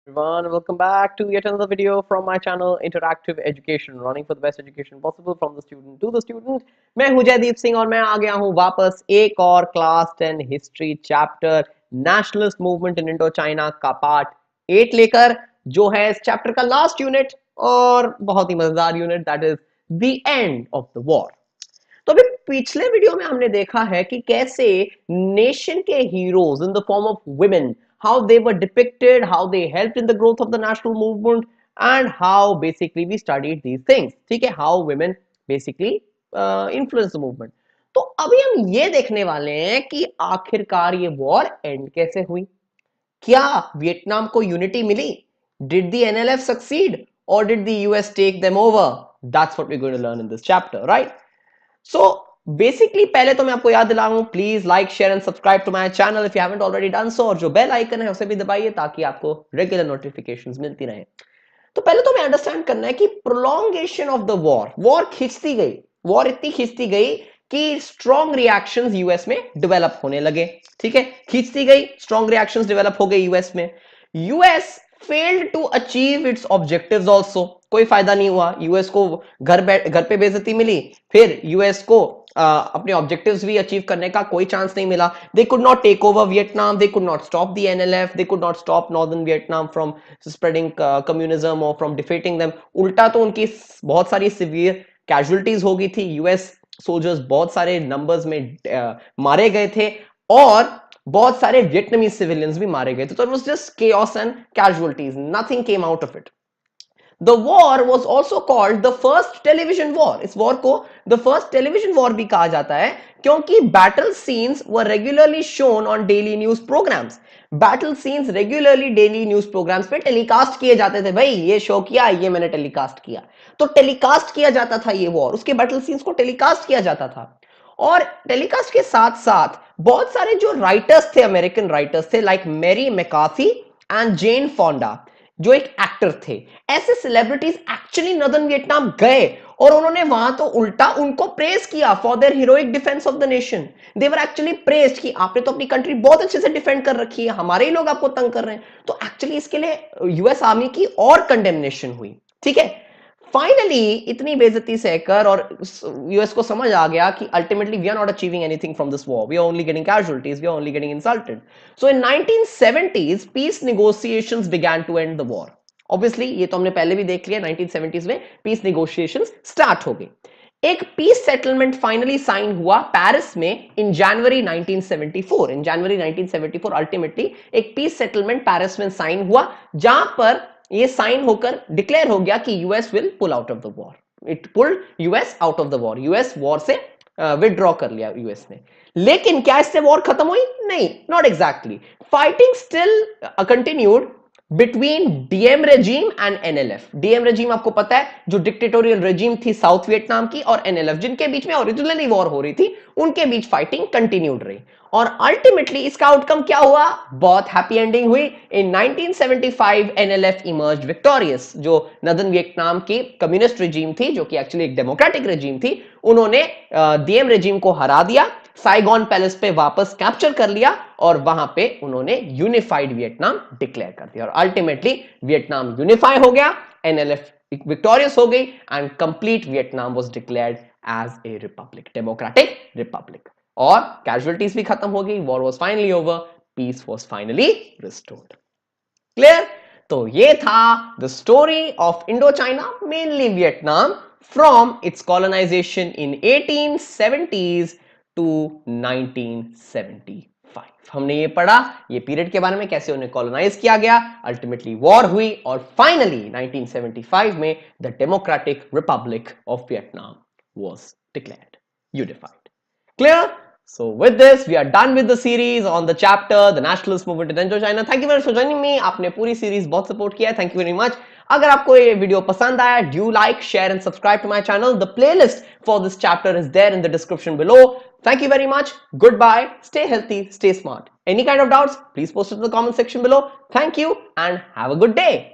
Everyone, welcome back to yet another video from my channel Interactive Education, running for the best education possible from the student to the student. मैं हूं जयदीप सिंह और मैं आ गया हूं वापस एक और class 10 history chapter nationalist movement in Indo China का पार्ट 8 लेकर, जो है इस चैप्टर का लास्ट यूनिट और बहुत ही मजेदार unit, that is the end of the war. तो अभी पिछले वीडियो में हमने देखा है कि कैसे नेशन के heroes in the form of women, how they were depicted, how they helped in the growth of the national movement, and how basically we studied these things. ठीक है, how women basically influence the movement. तो अभी हम ये देखने वाले हैं कि आखिरकार ये वॉर एंड कैसे हुई। क्या वियतनाम को यूनिटी मिली? Did the NLF succeed or did the US take them over? That's what we're going to learn in this chapter, right? So basically पहले तो मैं आपको याद दिलाऊं, please like share and subscribe to my channel if you haven't already done so, और जो bell icon है उसे भी दबाइए ताकि आपको रेगुलर नोटिफिकेशंस मिलती रहे। तो पहले तो हमें अंडरस्टैंड करना है कि प्रोलॉन्गेशन ऑफ द वॉर खिंचती गई, वॉर इतनी खिंचती गई कि स्ट्रॉन्ग रिएक्शंस यूएस में डेवलप होने लगे। ठीक है, खिंचती गई, स्ट्रॉन्ग रिएक्शंस डेवलप हो गए यूएस में। US failed to achieve its objectives also, कोई फायदा नहीं हुआ। यूएस को घर पे बेइज्जती मिली, फिर यूएस को अपने ऑब्जेक्टिव्स भी अचीव करने का कोई चांस नहीं मिला। They could not take over Vietnam, they could not stop the NLF, they could not stop northern Vietnam from spreading communism और फ्रॉम डिफीटिंग देम। उल्टा तो उनकी बहुत सारी सिवियर कैजुअलिटीज हो गई थी। यूएस सोल्जर्स बहुत सारे नंबर्स में मारे गए थे और बहुत सारे वियतनामीज सिविलियंस भी मारे गए थे। तो it was just chaos and casualties, nothing came out of it. The war was also called the first television war. इस वॉर को the first television war भी कहा जाता है क्योंकि battle scenes were regularly shown on daily news programs. Battle scenes regularly daily news programs पे telecast किए जाते थे। भाई ये शो किया, ये मैंने टेलीकास्ट किया, तो टेलीकास्ट किया जाता था ये वॉर, उसके बैटल सीन्स को टेलीकास्ट किया जाता था। और टेलीकास्ट के साथ साथ बहुत सारे जो राइटर्स थे, अमेरिकन राइटर्स थे, लाइक मैरी मैकार्थी एंड जेन फोंडा, जो एक एक्टर थे, ऐसे सेलिब्रिटीज एक्चुअली नॉर्दर्न वियतनाम गए और उन्होंने वहां तो उल्टा उनको प्रेज किया for their heroic defence of the nation. They were actually praised कि आपने तो अपनी कंट्री बहुत अच्छे से डिफेंड कर रखी है, हमारे ही लोग आपको तंग कर रहे हैं। तो एक्चुअली इसके लिए यूएस आर्मी की और कंडेमनेशन हुई। ठीक है, फाइनली इतनी बेइज्जती सहकर और यूएस को समझ आ गया कि ultimately we are not achieving anything from this war, we are only getting casualties, we are only getting insulted. So in 1970s peace negotiations began to end the war. Obviously ये तो हमने पहले भी देख लिया, 1970s में piece negotiations start हो गई। एक पीस सेटलमेंट फाइनली साइन हुआ पेरिस में इन जनवरी 1974। इन जनवरी 1974 अल्टीमेटली एक पीस सेटलमेंट पेरिस में साइन हुआ, जहां पर ये साइन होकर डिक्लेयर हो गया कि US will pull out of the war. It pulled US out of the war, US war से विड्रॉ कर लिया यूएस ने। लेकिन क्या इससे वॉर खत्म हुई? नहीं, not exactly. Fighting still continued between Diem regime and NLF. Diem regime आपको पता है जो डिक्टेटोरियल रेजीम थी साउथ वियतनाम की, और एनएलएफ जिनके बीच में ओरिजिनली वॉर हो रही थी, उनके बीच फाइटिंग कंटिन्यूड रही। और अल्टीमेटली इसका आउटकम क्या हुआ? बहुत हैप्पी एंडिंग हुई। इन 1975 एनएलएफ इमर्ज्ड विक्टोरियस। जो नॉर्दर्न वियतनाम की कम्युनिस्ट रेजीम थी, जो कि एक्चुअली एक डेमोक्रेटिक रेजीम थी, उन्होंने डीएम रेजीम को हरा दिया, साइगॉन पैलेस पे वापस कैप्चर कर लिया और वहां पे उन्होंने यूनिफाइड वियतनाम डिक्लेयर कर दिया। और अल्टीमेटली वियतनाम यूनिफाई हो गया, एनएलएफ विक्टोरियस हो गई and complete Vietnam was declared as a republic, democratic republic. और कैजुअलिटीज भी खत्म हो गई, war was finally over, peace was finally restored. Clear? तो ये था the story of Indochina, mainly Vietnam, from its colonisation in 1870s to 1975। हमने ये पढ़ा ये पीरियड के बारे में, कैसे उन्हें कॉलोनाइज किया गया, अल्टीमेटली वॉर हुई और फाइनली 1975 में the democratic Republic of Vietnam was declared, unified. Clear? So with this, we are done with the series on the chapter, the Nationalist Movement in Indo China. Thank you very much for joining me. आपने पूरी series बहुत support किया है, thank you very much. अगर आपको ये video पसंद आया, do like, share and subscribe to my channel. The playlist for this chapter is there in the description below. Thank you very much. Goodbye. Stay healthy, stay smart. Any kind of doubts, please post it in the comment section below. Thank you and have a good day.